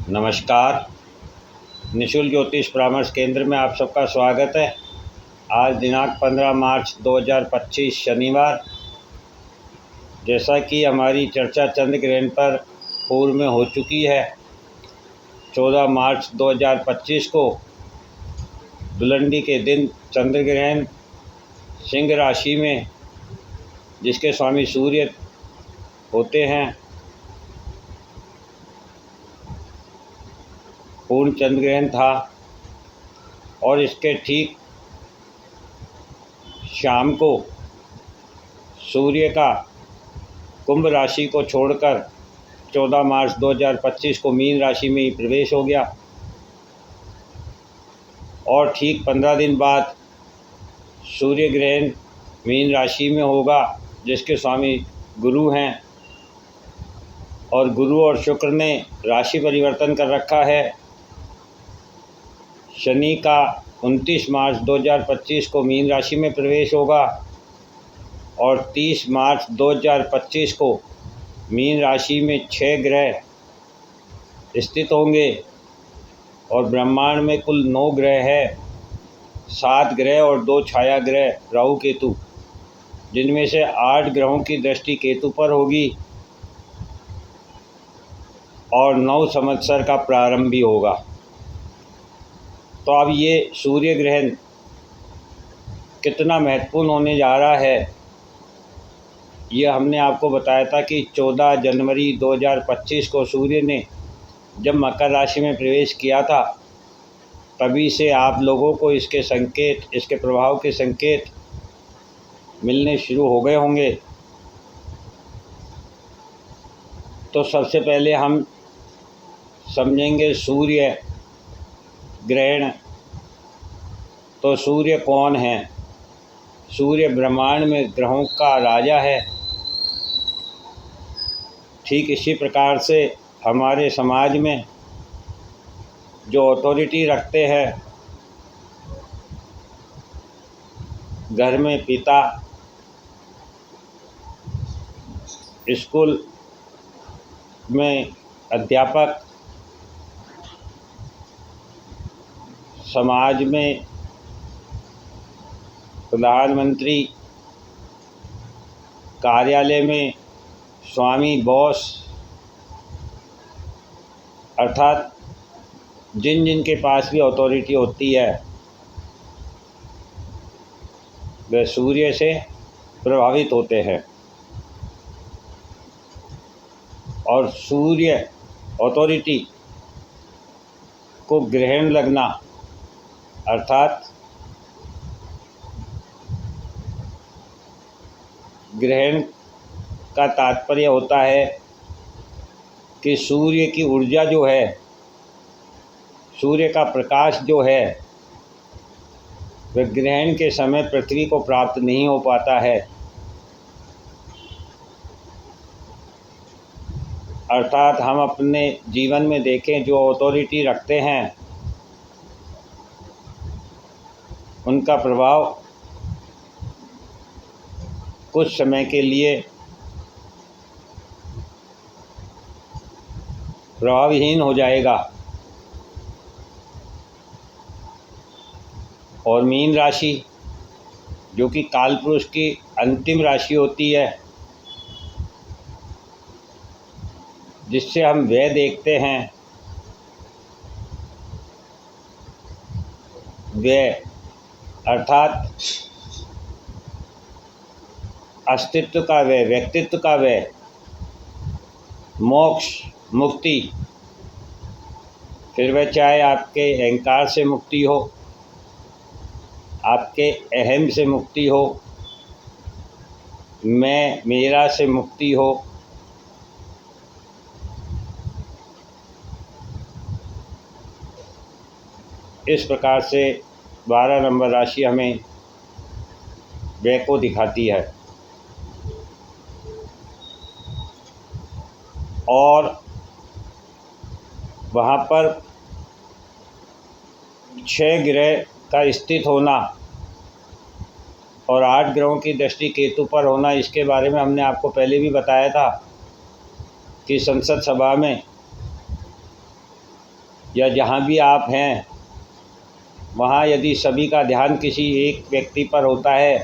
नमस्कार। निःशुल्क ज्योतिष परामर्श केंद्र में आप सबका स्वागत है। आज दिनांक 15 मार्च 2025 शनिवार। जैसा कि हमारी चर्चा चंद्र ग्रहण पर पूर्व में हो चुकी है, 14 मार्च 2025 को धुलंडी के दिन चंद्र ग्रहण सिंह राशि में, जिसके स्वामी सूर्य होते हैं, पूर्ण चंद्र ग्रहण था। और इसके ठीक शाम को सूर्य का कुंभ राशि को छोड़कर 14 मार्च 2025 को मीन राशि में ही प्रवेश हो गया। और ठीक 15 दिन बाद सूर्य ग्रहण मीन राशि में होगा, जिसके स्वामी गुरु हैं। और गुरु और शुक्र ने राशि परिवर्तन कर रखा है। शनि का 29 मार्च 2025 को मीन राशि में प्रवेश होगा और 30 मार्च 2025 को मीन राशि में 6 ग्रह स्थित होंगे। और ब्रह्मांड में कुल 9 ग्रह है, 7 ग्रह और 2 छाया ग्रह राहु केतु, जिनमें से 8 ग्रहों की दृष्टि केतु पर होगी और 9 संवत्सर का प्रारंभ भी होगा। तो अब ये सूर्य ग्रहण कितना महत्वपूर्ण होने जा रहा है, ये हमने आपको बताया था कि 14 जनवरी 2025 को सूर्य ने जब मकर राशि में प्रवेश किया था, तभी से आप लोगों को इसके संकेत, इसके प्रभाव के संकेत मिलने शुरू हो गए होंगे। तो सबसे पहले हम समझेंगे सूर्य ग्रहण। तो सूर्य कौन है? सूर्य ब्रह्मांड में ग्रहों का राजा है। ठीक इसी प्रकार से हमारे समाज में जो अथॉरिटी रखते हैं, घर में पिता, स्कूल में अध्यापक, समाज में प्रधानमंत्री, कार्यालय में स्वामी, बॉस, अर्थात जिन जिन के पास भी अथॉरिटी होती है, वे सूर्य से प्रभावित होते हैं। और सूर्य अथॉरिटी को ग्रहण लगना, अर्थात ग्रहण का तात्पर्य होता है कि सूर्य की ऊर्जा जो है, सूर्य का प्रकाश जो है, वह ग्रहण के समय पृथ्वी को प्राप्त नहीं हो पाता है। अर्थात हम अपने जीवन में देखें, जो अथॉरिटी रखते हैं, उनका प्रभाव कुछ समय के लिए प्रभावहीन हो जाएगा। और मीन राशि, जो कि कालपुरुष की अंतिम राशि होती है, जिससे हम व्यय देखते हैं, व्यय अर्थात अस्तित्व का व्यय, व्यक्तित्व का व्यय, मोक्ष, मुक्ति, फिर वह चाहे आपके अहंकार से मुक्ति हो, आपके अहम से मुक्ति हो, मैं मेरा से मुक्ति हो, इस प्रकार से 12 नंबर राशि हमें व्यय को दिखाती है। और वहाँ पर 6 ग्रह का स्थित होना और 8 ग्रहों की दृष्टि केतु पर होना, इसके बारे में हमने आपको पहले भी बताया था कि संसद सभा में या जहाँ भी आप हैं वहाँ यदि सभी का ध्यान किसी एक व्यक्ति पर होता है,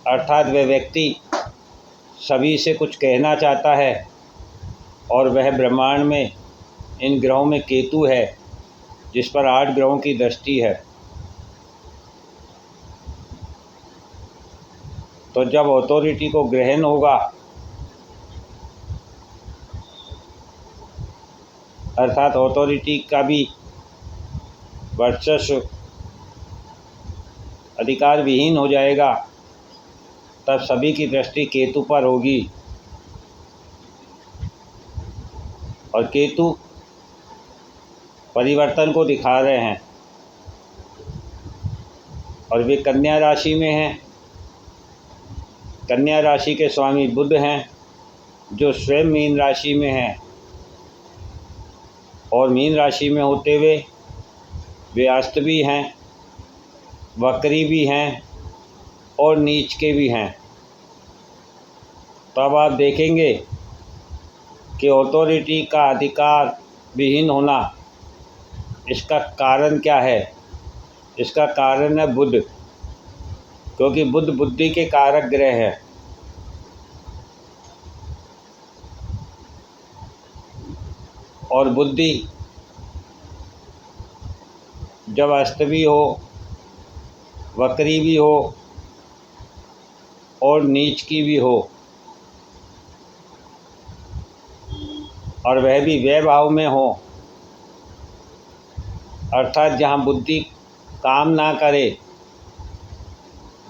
अर्थात वह व्यक्ति सभी से कुछ कहना चाहता है, और वह ब्रह्मांड में इन ग्रहों में केतु है जिस पर 8 ग्रहों की दृष्टि है, तो जब अथॉरिटी को ग्रहण होगा, अर्थात अथॉरिटी का भी वर्चस्व अधिकार विहीन हो जाएगा, तब सभी की दृष्टि केतु पर होगी। और केतु परिवर्तन को दिखा रहे हैं, और वे कन्या राशि में हैं। कन्या राशि के स्वामी बुध हैं, जो स्वयं मीन राशि में हैं, और मीन राशि में होते हुए वे अस्त भी हैं, वक्री भी हैं और नीच के भी हैं। तब आप देखेंगे कि अथॉरिटी का अधिकार विहीन होना, इसका कारण क्या है? इसका कारण है बुध, क्योंकि बुध बुद्धि के कारक ग्रह है। और बुद्धि जब अस्त भी हो, वक्री भी हो और नीच की भी हो, और वह भी व्यय भाव में हो, अर्थात जहाँ बुद्धि काम ना करे,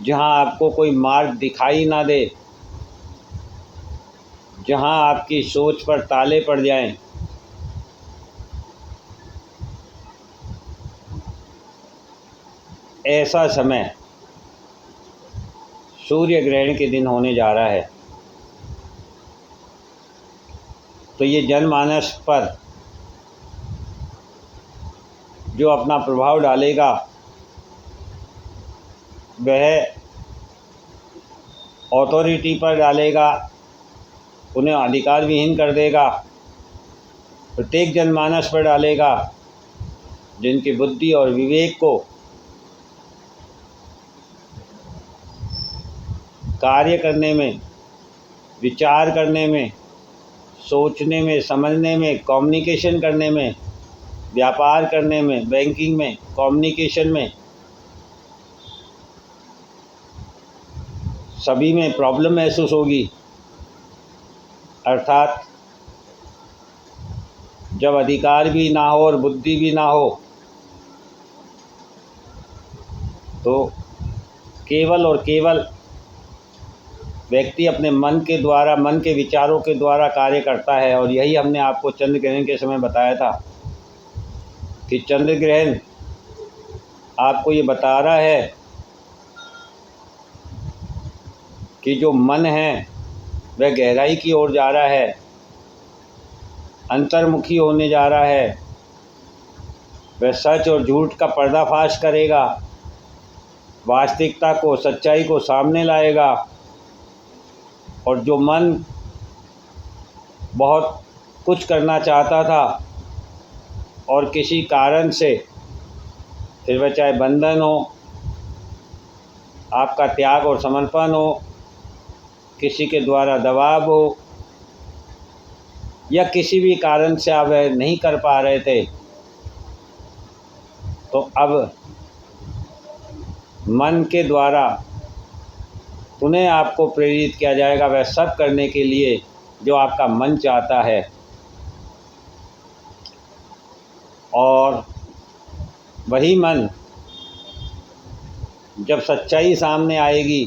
जहाँ आपको कोई मार्ग दिखाई ना दे, जहाँ आपकी सोच पर ताले पड़ जाएं, ऐसा समय सूर्य ग्रहण के दिन होने जा रहा है। तो ये जनमानस पर जो अपना प्रभाव डालेगा, वह अथॉरिटी पर डालेगा, उन्हें अधिकार विहीन कर देगा। प्रत्येक जनमानस पर डालेगा जिनकी बुद्धि और विवेक को कार्य करने में, विचार करने में, सोचने में, समझने में, कम्युनिकेशन करने में, व्यापार करने में, बैंकिंग में, कम्युनिकेशन में, सभी में प्रॉब्लम महसूस होगी। अर्थात जब अधिकार भी ना हो और बुद्धि भी ना हो, तो केवल और केवल व्यक्ति अपने मन के द्वारा, मन के विचारों के द्वारा कार्य करता है। और यही हमने आपको चंद्र ग्रहण के समय बताया था कि चंद्र ग्रहण आपको ये बता रहा है कि जो मन है वह गहराई की ओर जा रहा है, अंतर्मुखी होने जा रहा है। वह सच और झूठ का पर्दाफाश करेगा, वास्तविकता को, सच्चाई को सामने लाएगा। और जो मन बहुत कुछ करना चाहता था और किसी कारण से, फिर वह चाहे बंधन हो, आपका त्याग और समर्पण हो, किसी के द्वारा दबाव हो, या किसी भी कारण से आप वह नहीं कर पा रहे थे, तो अब मन के द्वारा उन्हें आपको प्रेरित किया जाएगा वह सब करने के लिए जो आपका मन चाहता है। और वही मन जब सच्चाई सामने आएगी,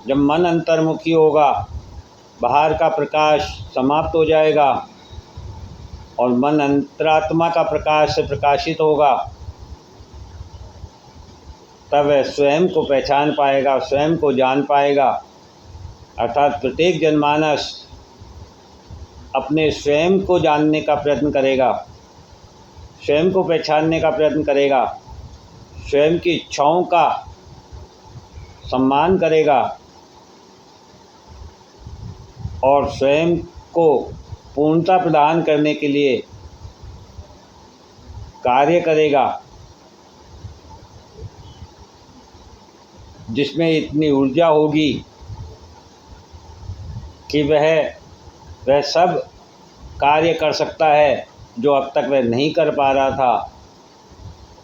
जब मन अंतर्मुखी होगा, बाहर का प्रकाश समाप्त हो जाएगा और मन अंतरात्मा का प्रकाश से प्रकाशित होगा, तब वह स्वयं को पहचान पाएगा, स्वयं को जान पाएगा। अर्थात प्रत्येक जनमानस अपने स्वयं को जानने का प्रयत्न करेगा, स्वयं को पहचानने का प्रयत्न करेगा, स्वयं की इच्छाओं का सम्मान करेगा और स्वयं को पूर्णता प्रदान करने के लिए कार्य करेगा जिसमें इतनी ऊर्जा होगी कि वह सब कार्य कर सकता है जो अब तक वह नहीं कर पा रहा था।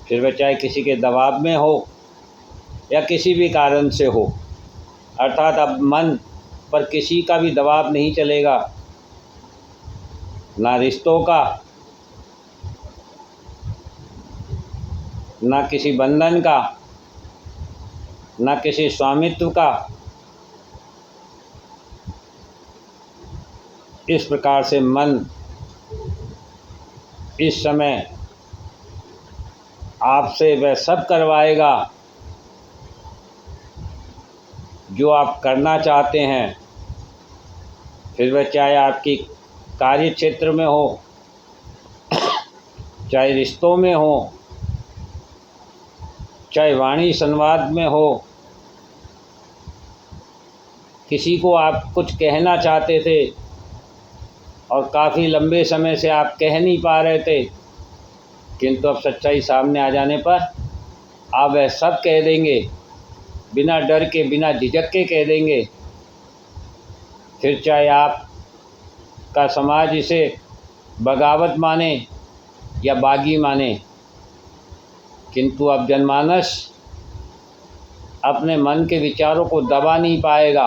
फिर वह चाहे किसी के दबाव में हो या किसी भी कारण से हो, अर्थात अब मन पर किसी का भी दबाव नहीं चलेगा, ना रिश्तों का, ना किसी बंधन का, ना किसी स्वामित्व का। इस प्रकार से मन इस समय आपसे वह सब करवाएगा जो आप करना चाहते हैं। फिर वह चाहे आपकी कार्य क्षेत्र में हो, चाहे रिश्तों में हो, चाहे वाणी संवाद में हो। किसी को आप कुछ कहना चाहते थे और काफ़ी लंबे समय से आप कह नहीं पा रहे थे, किंतु अब सच्चाई सामने आ जाने पर आप वह सब कह देंगे, बिना डर के, बिना झिझक के कह देंगे। फिर चाहे आप का समाज इसे बगावत माने या बागी माने, किंतु अब जनमानस अपने मन के विचारों को दबा नहीं पाएगा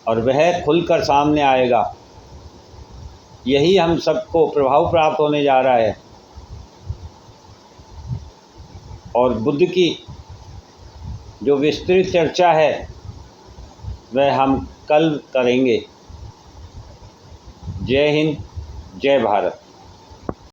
और वह खुलकर सामने आएगा। यही हम सबको प्रभाव प्राप्त होने जा रहा है। और बुद्ध की जो विस्तृत चर्चा है वह हम कल करेंगे। जय हिंद, जय भारत।